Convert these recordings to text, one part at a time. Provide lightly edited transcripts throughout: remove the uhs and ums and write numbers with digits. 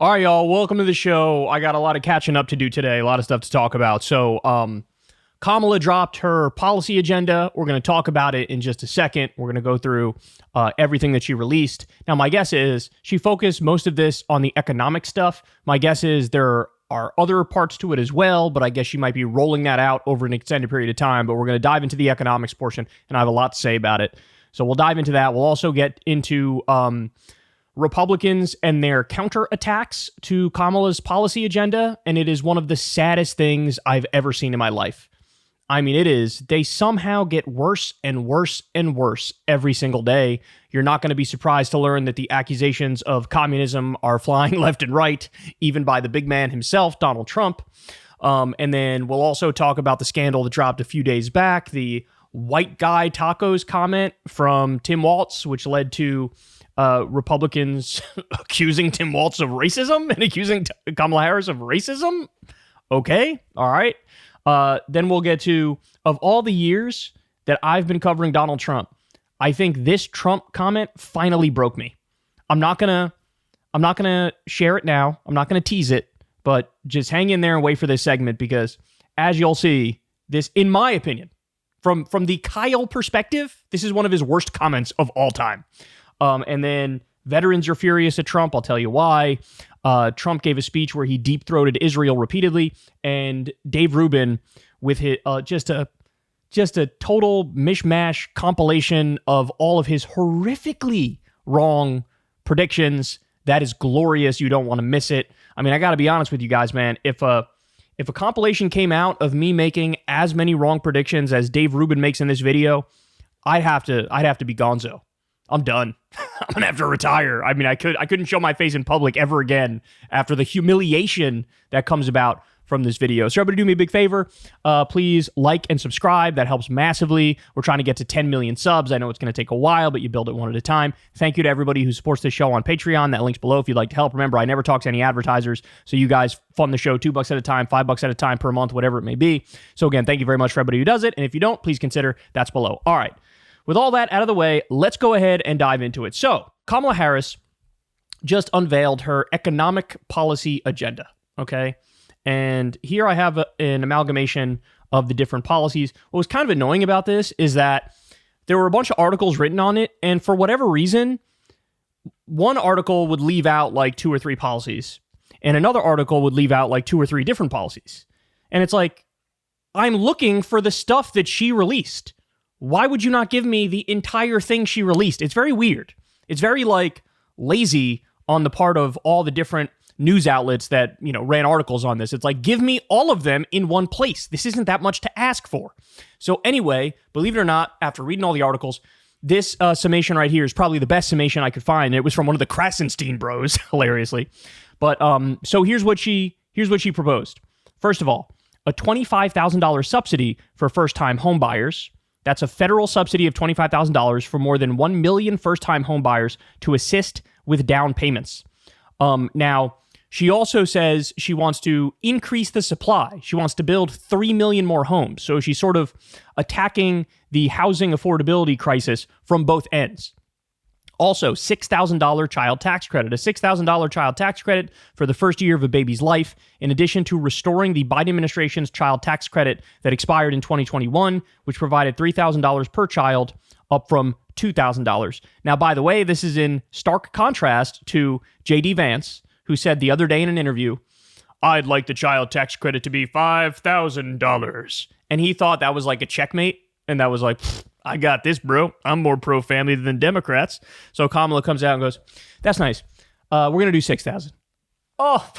All right, y'all. Welcome to the show. I got a lot of catching up to do today, a lot of stuff to talk about. So, Kamala dropped her policy agenda. We're going to talk about it in just a second. We're going to go through everything that she released. Now, my guess is she focused most of this on the economic stuff. My guess is there are other parts to it as well, but I guess she might be rolling that out over an extended period of time. But we're going to dive into the economics portion, and I have a lot to say about it. So we'll dive into that. We'll also get into Republicans and their counterattacks to Kamala's policy agenda, and it is one of the saddest things I've ever seen in my life. I mean, it is. They somehow get worse and worse and worse every single day. You're not going to be surprised to learn that the accusations of communism are flying left and right, even by the big man himself, Donald Trump. And then we'll also talk about the scandal that dropped a few days back, the white guy tacos comment from Tim Walz, which led to Republicans accusing Tim Walz of racism and accusing Kamala Harris of racism. Okay. All right. Then we'll get to, of all the years that I've been covering Donald Trump, I think this Trump comment finally broke me. I'm not going to share it now. I'm not going to tease it, but just hang in there and wait for this segment, because as you'll see, this, in my opinion, from the Kyle perspective, this is one of his worst comments of all time. And then veterans are furious at Trump. I'll tell you why. Trump gave a speech where he deep-throated Israel repeatedly, and Dave Rubin, with his, just a total mishmash compilation of all of his horrifically wrong predictions. That is glorious. You don't want to miss it. I mean, I got to be honest with you guys, man. If a compilation came out of me making as many wrong predictions as Dave Rubin makes in this video, I'd have to be gonzo. I'm done. I'm gonna have to retire. I mean, I couldn't show my face in public ever again after the humiliation that comes about from this video. So everybody do me a big favor. Please like and subscribe. That helps massively. We're trying to get to 10 million subs. I know it's going to take a while, but you build it one at a time. Thank you to everybody who supports this show on Patreon. That link's below if you'd like to help. Remember, I never talk to any advertisers, so you guys fund the show $2 at a time, $5 at a time per month, whatever it may be. So again, thank you very much for everybody who does it. And if you don't, please consider that's below. All right. With all that out of the way, let's go ahead and dive into it. So, Kamala Harris just unveiled her economic policy agenda, okay? And here I have an amalgamation of the different policies. What was kind of annoying about this is that there were a bunch of articles written on it, and for whatever reason, one article would leave out like 2 or 3 policies, and another article would leave out like 2 or 3 different policies. And it's like, I'm looking for the stuff that she released. Why would you not give me the entire thing she released? It's very weird. It's very like lazy on the part of all the different news outlets that, you know, ran articles on this. It's like, give me all of them in one place. This isn't that much to ask for. So anyway, believe it or not, after reading all the articles, this summation right here is probably the best summation I could find. It was from one of the Krasenstein bros, hilariously. But so here's what she proposed. First of all, a $25,000 subsidy for first-time home buyers. That's a federal subsidy of $25,000 for more than 1 million first-time home buyers to assist with down payments. Now, she also says she wants to increase the supply. She wants to build 3 million more homes. So she's sort of attacking the housing affordability crisis from both ends. Also, $6,000 child tax credit, a $6,000 child tax credit for the first year of a baby's life, in addition to restoring the Biden administration's child tax credit that expired in 2021, which provided $3,000 per child, up from $2,000. Now, by the way, this is in stark contrast to J.D. Vance, who said the other day in an interview, I'd like the child tax credit to be $5,000. And he thought that was like a checkmate, and that was like, I got this, bro. I'm more pro-family than Democrats. So Kamala comes out and goes, that's nice. We're going to do 6,000. Oh,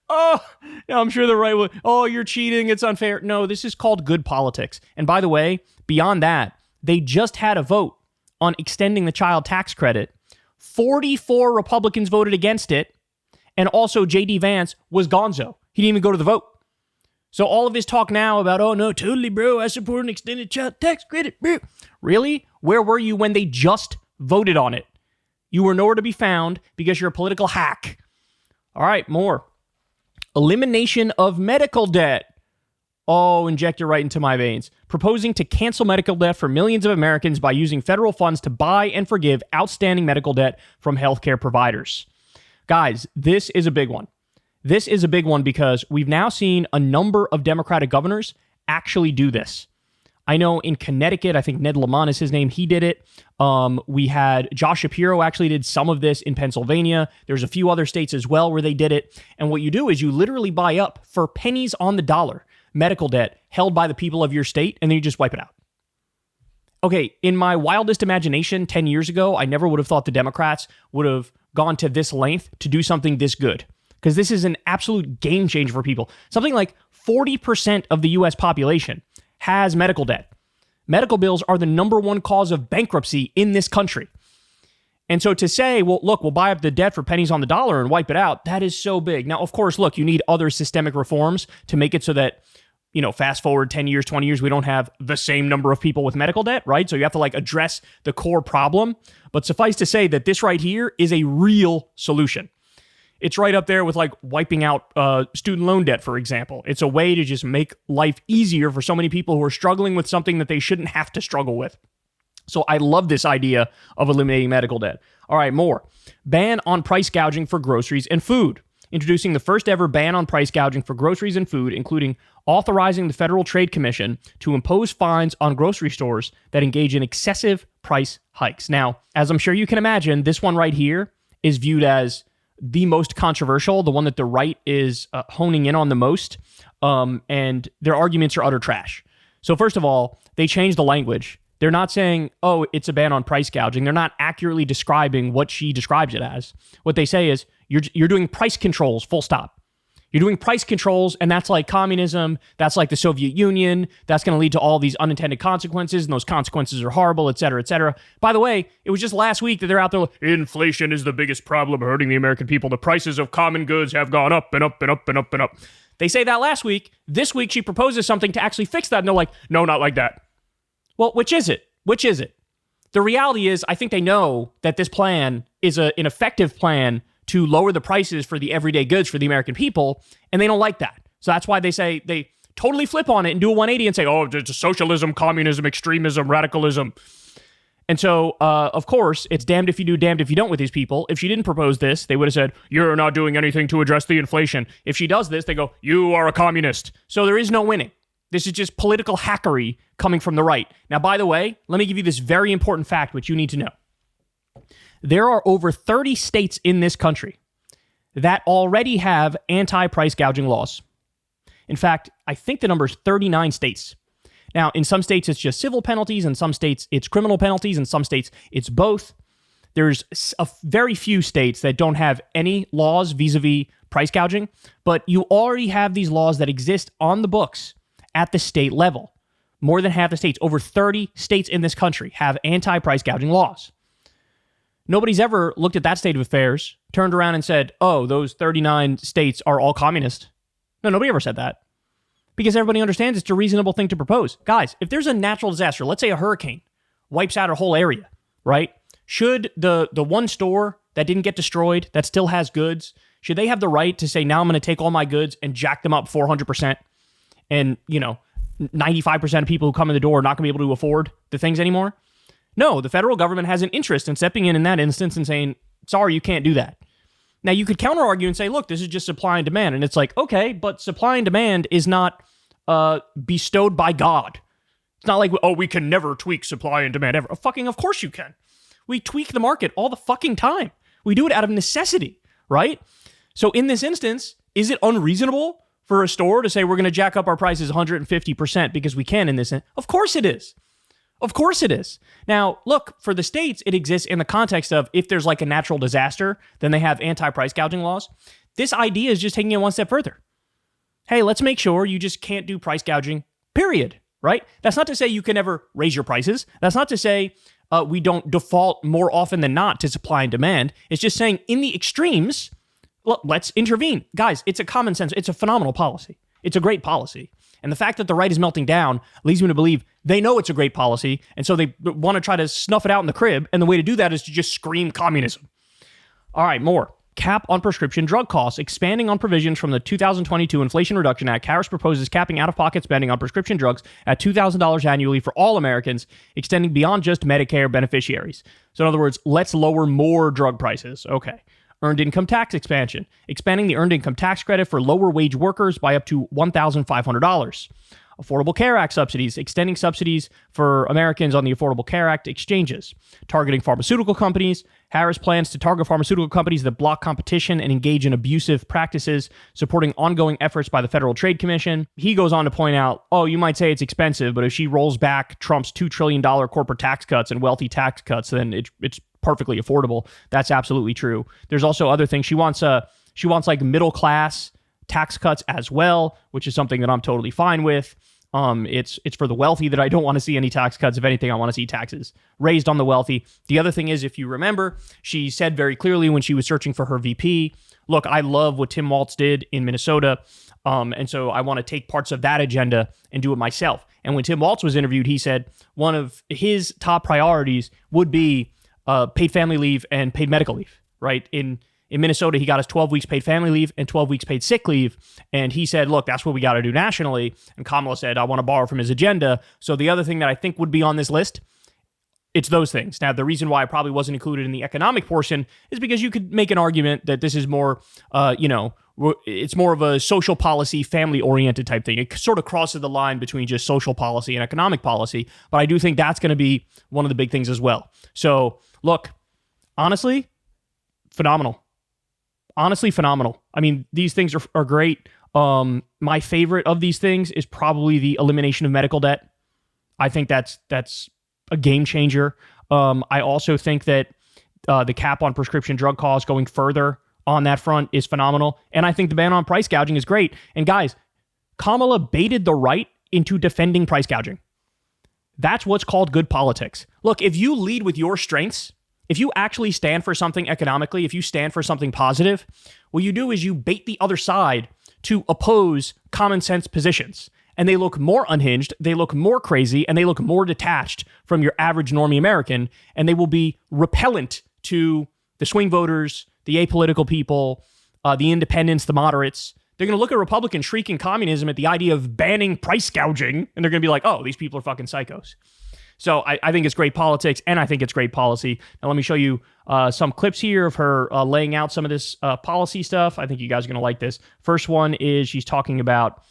oh, yeah, I'm sure the right one. Oh, you're cheating. It's unfair. No, this is called good politics. And by the way, beyond that, they just had a vote on extending the child tax credit. 44 Republicans voted against it. And also J.D. Vance was gonzo. He didn't even go to the vote. So all of his talk now about, oh, no, totally, bro, I support an extended child tax credit, bro. Really? Where were you when they just voted on it? You were nowhere to be found because you're a political hack. All right, more. Elimination of medical debt. Oh, inject it right into my veins. Proposing to cancel medical debt for millions of Americans by using federal funds to buy and forgive outstanding medical debt from healthcare providers. Guys, this is a big one. This is a big one because we've now seen a number of Democratic governors actually do this. I know in Connecticut, I think Ned Lamont is his name, he did it. We had Josh Shapiro actually did some of this in Pennsylvania. There's a few other states as well where they did it. And what you do is you literally buy up for pennies on the dollar medical debt held by the people of your state, and then you just wipe it out. Okay, in my wildest imagination 10 years ago, I never would have thought the Democrats would have gone to this length to do something this good. Because this is an absolute game changer for people. Something like 40% of the U.S. population has medical debt. Medical bills are the number one cause of bankruptcy in this country. And so to say, well, look, we'll buy up the debt for pennies on the dollar and wipe it out, that is so big. Now, of course, look, you need other systemic reforms to make it so that, fast forward 10 years, 20 years, we don't have the same number of people with medical debt, right? So you have to address the core problem. But suffice to say that this right here is a real solution. It's right up there with wiping out student loan debt, for example. It's a way to just make life easier for so many people who are struggling with something that they shouldn't have to struggle with. So I love this idea of eliminating medical debt. All right, more. Ban on price gouging for groceries and food. Introducing the first ever ban on price gouging for groceries and food, including authorizing the Federal Trade Commission to impose fines on grocery stores that engage in excessive price hikes. Now, as I'm sure you can imagine, this one right here is viewed as the most controversial, the one that the right is honing in on the most, and their arguments are utter trash. So first of all, they changed the language. They're not saying, oh, it's a ban on price gouging. They're not accurately describing what she describes it as. What they say is, you're doing price controls, full stop. You're doing price controls, and that's like communism. That's like the Soviet Union. That's going to lead to all these unintended consequences, and those consequences are horrible, et cetera, et cetera. By the way, it was just last week that they're out there, inflation is the biggest problem hurting the American people. The prices of common goods have gone up and up and up and up and up. They say that last week. This week, she proposes something to actually fix that, and they're like, no, not like that. Well, which is it? Which is it? The reality is, I think they know that this plan is an effective plan to lower the prices for the everyday goods for the American people, and they don't like that. So that's why they say they totally flip on it and do a 180 and say, oh, it's socialism, communism, extremism, radicalism. And so, of course, it's damned if you do, damned if you don't with these people. If she didn't propose this, they would have said, you're not doing anything to address the inflation. If she does this, they go, you are a communist. So there is no winning. This is just political hackery coming from the right. Now, by the way, let me give you this very important fact, which you need to know. There are over 30 states in this country that already have anti-price gouging laws. In fact, I think the number is 39 states. Now, in some states, it's just civil penalties. In some states, it's criminal penalties. In some states, it's both. There's a very few states that don't have any laws vis-a-vis price gouging, but you already have these laws that exist on the books at the state level. More than half the states, over 30 states in this country, have anti-price gouging laws. Nobody's ever looked at that state of affairs, turned around and said, oh, those 39 states are all communist. No, nobody ever said that. Because everybody understands it's a reasonable thing to propose. Guys, if there's a natural disaster, let's say a hurricane wipes out a whole area, right? Should the one store that didn't get destroyed, that still has goods, should they have the right to say, now I'm going to take all my goods and jack them up 400%? And, 95% of people who come in the door are not going to be able to afford the things anymore? No, the federal government has an interest in stepping in that instance and saying, sorry, you can't do that. Now, you could counter argue and say, look, this is just supply and demand. And it's like, okay, but supply and demand is not bestowed by God. It's not like, oh, we can never tweak supply and demand ever. Of course you can. We tweak the market all the fucking time. We do it out of necessity, right? So in this instance, is it unreasonable for a store to say we're going to jack up our prices 150% because we can in this? Of course it is. Of course it is. Now, look, for the states, it exists in the context of if there's like a natural disaster, then they have anti-price gouging laws. This idea is just taking it one step further. Hey, let's make sure you just can't do price gouging, period, right? That's not to say you can never raise your prices. That's not to say we don't default more often than not to supply and demand. It's just saying in the extremes, look, let's intervene. Guys, it's a common sense. It's a phenomenal policy. It's a great policy. And the fact that the right is melting down leads me to believe they know it's a great policy, and so they want to try to snuff it out in the crib, and the way to do that is to just scream communism. All right, more. Cap on prescription drug costs. Expanding on provisions from the 2022 Inflation Reduction Act, Harris proposes capping out-of-pocket spending on prescription drugs at $2,000 annually for all Americans, extending beyond just Medicare beneficiaries. So in other words, let's lower more drug prices. Okay. earned income tax expansion, expanding the earned income tax credit for lower wage workers by up to $1,500. Affordable Care Act subsidies, extending subsidies for Americans on the Affordable Care Act exchanges, targeting pharmaceutical companies. Harris plans to target pharmaceutical companies that block competition and engage in abusive practices, supporting ongoing efforts by the Federal Trade Commission. He goes on to point out, oh, you might say it's expensive, but if she rolls back Trump's $2 trillion corporate tax cuts and wealthy tax cuts, then it's perfectly affordable. That's absolutely true. There's also other things. She wants like middle class tax cuts as well, which is something that I'm totally fine with. It's for the wealthy that I don't want to see any tax cuts. If anything, I want to see taxes raised on the wealthy. The other thing is, if you remember, she said very clearly when she was searching for her VP, look, I love what Tim Walz did in Minnesota. And so I want to take parts of that agenda and do it myself. And when Tim Walz was interviewed, he said one of his top priorities would be paid family leave and paid medical leave, right? In Minnesota, he got us 12 weeks paid family leave and 12 weeks paid sick leave. And he said, look, that's what we got to do nationally. And Kamala said, I want to borrow from his agenda. So the other thing that I think would be on this list, it's those things. Now, the reason why it probably wasn't included in the economic portion is because you could make an argument that this is more, it's more of a social policy, family-oriented type thing. It sort of crosses the line between just social policy and economic policy. But I do think that's going to be one of the big things as well. So, look, honestly, phenomenal. Honestly, phenomenal. I mean, these things are great. My favorite of these things is probably the elimination of medical debt. I think that's a game changer. I also think that the cap on prescription drug costs going further on that front is phenomenal. And I think the ban on price gouging is great. And guys, Kamala baited the right into defending price gouging. That's what's called good politics. Look, if you lead with your strengths, if you actually stand for something economically, if you stand for something positive, what you do is you bait the other side to oppose common sense positions. And they look more unhinged, they look more crazy, and they look more detached from your average normie American, and they will be repellent to the swing voters, the apolitical people, the independents, the moderates. They're going to look at Republicans shrieking communism at the idea of banning price gouging, and they're going to be like, oh, these people are fucking psychos. So I think it's great politics, and I think it's great policy. Now, let me show you some clips here of her laying out some of this policy stuff. I think you guys are going to like this. First one is she's talking about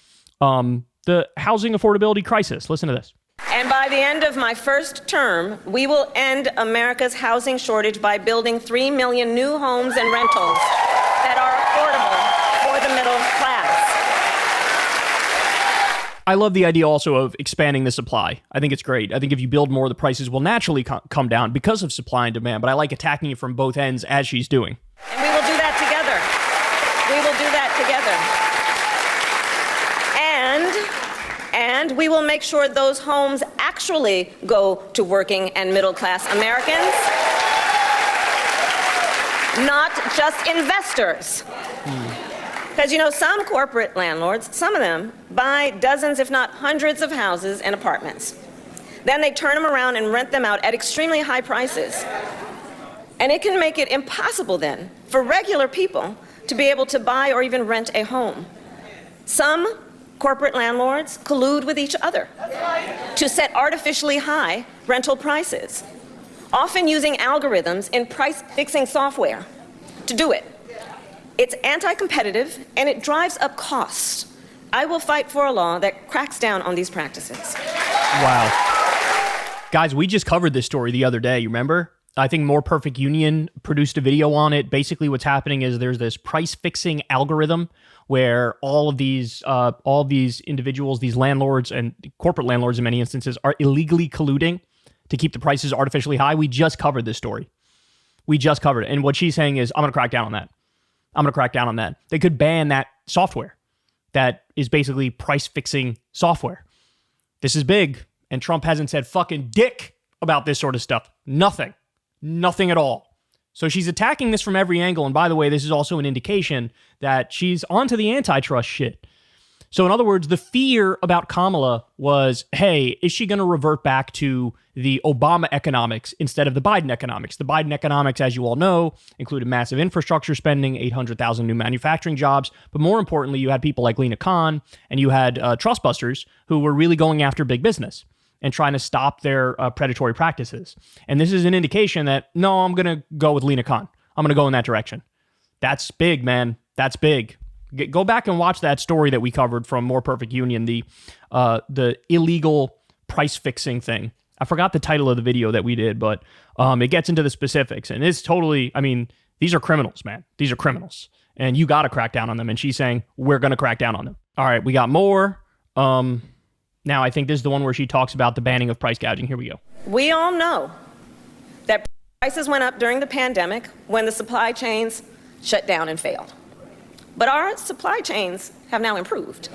the housing affordability crisis. Listen to this. And by the end of my first term, we will end America's housing shortage by building 3 million new homes and rentals that are affordable for the middle class. I love the idea also of expanding the supply. I think it's great. I think if you build more, the prices will naturally come down because of supply and demand, but I like attacking it from both ends as she's doing. And we will do that together. We will do that together. And we will make sure those homes actually go to working and middle class Americans, not just investors. Because, some corporate landlords, some of them, buy dozens, if not hundreds of houses and apartments. Then they turn them around and rent them out at extremely high prices. And it can make it impossible then for regular people to be able to buy or even rent a home. Some corporate landlords collude with each other to set artificially high rental prices, often using algorithms in price-fixing software to do it. It's anti-competitive, and it drives up costs. I will fight for a law that cracks down on these practices. Wow. Guys, we just covered this story the other day, you remember? I think More Perfect Union produced a video on it. Basically, what's happening is there's this price-fixing algorithm where all of these individuals, these landlords and corporate landlords in many instances, are illegally colluding to keep the prices artificially high. We just covered this story. We just covered it. And what she's saying is, I'm going to crack down on that. I'm going to crack down on that. They could ban that software that is basically price-fixing software. This is big, and Trump hasn't said fucking dick about this sort of stuff. Nothing. Nothing at all. So she's attacking this from every angle, and by the way, this is also an indication that she's onto the antitrust shit. So in other words, the fear about Kamala was, hey, is she going to revert back to the Obama economics instead of the Biden economics? The Biden economics, as you all know, included massive infrastructure spending, 800,000 new manufacturing jobs. But more importantly, you had people like Lena Khan and you had Trustbusters who were really going after big business and trying to stop their predatory practices. And this is an indication that, no, I'm going to go with Lena Khan. I'm going to go in that direction. That's big, man. That's big. Go back and watch that story that we covered from More Perfect Union, the illegal price fixing thing. I forgot the title of the video that we did, but it gets into the specifics. And it's totally, I mean, these are criminals, man. These are criminals. And you got to crack down on them. And she's saying, we're going to crack down on them. All right, we got more. Now, I think this is the one where she talks about the banning of price gouging. Here we go. We all know that prices went up during the pandemic when the supply chains shut down and failed. But our supply chains have now improved,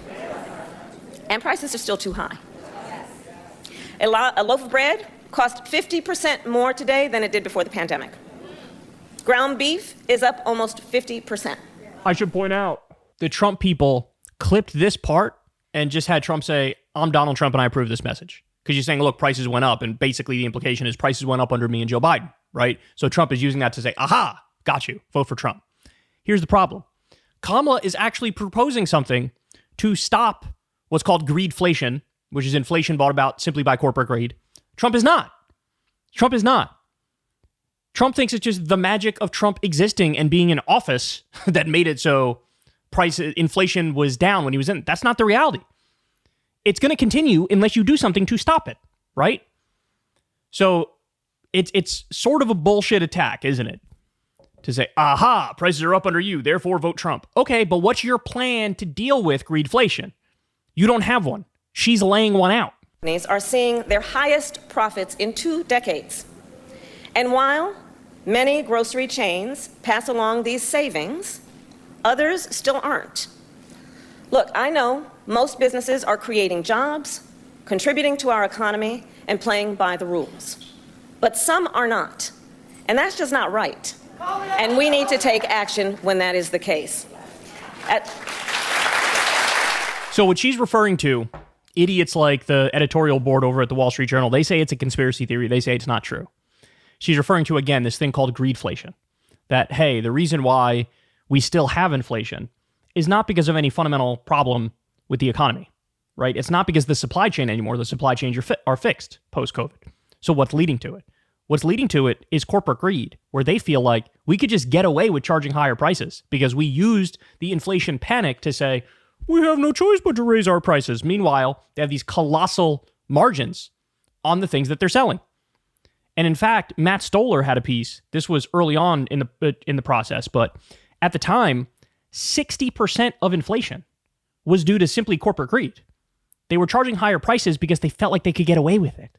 and prices are still too high. A loaf of bread costs 50% more today than it did before the pandemic. Ground beef is up almost 50%. I should point out, the Trump people clipped this part and just had Trump say, I'm Donald Trump and I approve this message. Because you're saying, look, prices went up. And basically the implication is prices went up under me and Joe Biden, right? So Trump is using that to say, aha, got you, vote for Trump. Here's the problem. Kamala is actually proposing something to stop what's called greedflation, which is inflation brought about simply by corporate greed. Trump is not. Trump is not. Trump thinks it's just the magic of Trump existing and being in office that made it so inflation was down when he was in. That's not the reality. It's going to continue unless you do something to stop it, right? So it's sort of a bullshit attack, isn't it? To say, aha, prices are up under you, therefore vote Trump. Okay, but what's your plan to deal with greedflation? You don't have one. She's laying one out. Companies are seeing their highest profits in 2 decades. And while many grocery chains pass along these savings, others still aren't. Look, I know most businesses are creating jobs, contributing to our economy, and playing by the rules. But some are not. And that's just not right. And we need to take action when that is the case. So what she's referring to, idiots like the editorial board over at the Wall Street Journal, they say it's a conspiracy theory. They say it's not true. She's referring to, again, this thing called greedflation. That, hey, the reason why we still have inflation is not because of any fundamental problem with the economy, right? It's not because the supply chain anymore. The supply chains are fixed post-COVID. So what's leading to it? What's leading to it is corporate greed, where they feel like we could just get away with charging higher prices because we used the inflation panic to say, we have no choice but to raise our prices. Meanwhile, they have these colossal margins on the things that they're selling. And in fact, Matt Stoller had a piece. This was early on in the process, but at the time, 60% of inflation was due to simply corporate greed. They were charging higher prices because they felt like they could get away with it.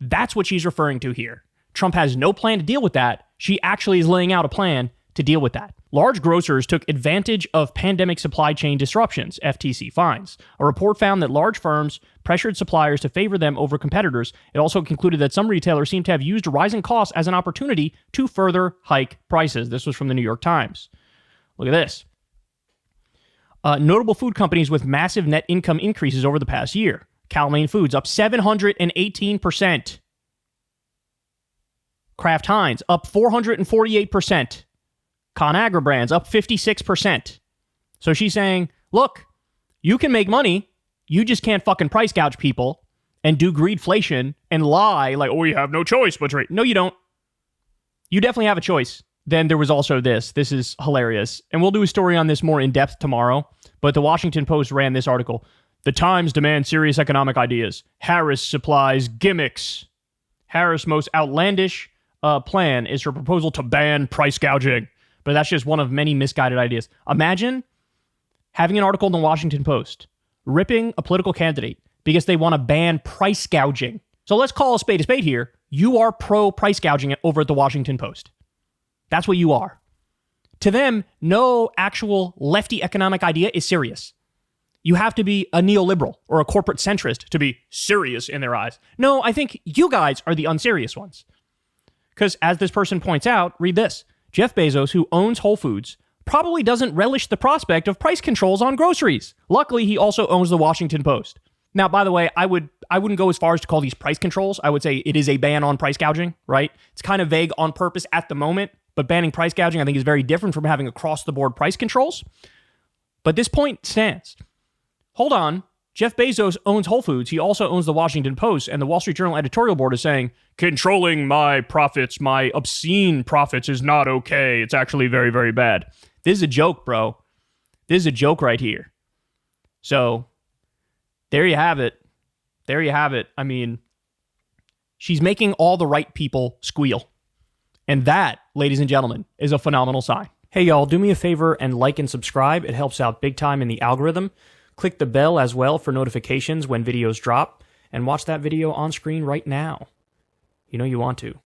That's what she's referring to here. Trump has no plan to deal with that. She actually is laying out a plan to deal with that. Large grocers took advantage of pandemic supply chain disruptions, FTC finds. A report found that large firms pressured suppliers to favor them over competitors. It also concluded that some retailers seem to have used rising costs as an opportunity to further hike prices. This was from the New York Times. Look at this. Notable food companies with massive net income increases over the past year. Cal-Maine Foods up 718%. Kraft Heinz up 448%. ConAgra Brands up 56%. So she's saying, look, you can make money. You just can't fucking price gouge people and do greedflation and lie like, oh, you have no choice but to. No, you don't. You definitely have a choice. Then there was also this. This is hilarious. And we'll do a story on this more in depth tomorrow. But the Washington Post ran this article. The Times demand serious economic ideas. Harris supplies gimmicks. Harris' most outlandish plan is her proposal to ban price gouging. But that's just one of many misguided ideas. Imagine having an article in the Washington Post ripping a political candidate because they want to ban price gouging. So let's call a spade here. You are pro-price gouging over at the Washington Post. That's what you are. To them, no actual lefty economic idea is serious. You have to be a neoliberal or a corporate centrist to be serious in their eyes. No, I think you guys are the unserious ones. Because as this person points out, read this. Jeff Bezos, who owns Whole Foods, probably doesn't relish the prospect of price controls on groceries. Luckily, he also owns the Washington Post. Now, by the way, I wouldn't go as far as to call these price controls. I would say it is a ban on price gouging, right? It's kind of vague on purpose at the moment, but banning price gouging, I think, is very different from having across-the-board price controls. But this point stands. Hold on. Jeff Bezos owns Whole Foods. He also owns the Washington Post, and the Wall Street Journal editorial board is saying, controlling my profits, my obscene profits is not okay. It's actually very, very bad. This is a joke, bro. This is a joke right here. So there you have it. There you have it. I mean, she's making all the right people squeal. And that, ladies and gentlemen, is a phenomenal sign. Hey, y'all, do me a favor and like and subscribe. It helps out big time in the algorithm. Click the bell as well for notifications when videos drop. And watch that video on screen right now. You know you want to.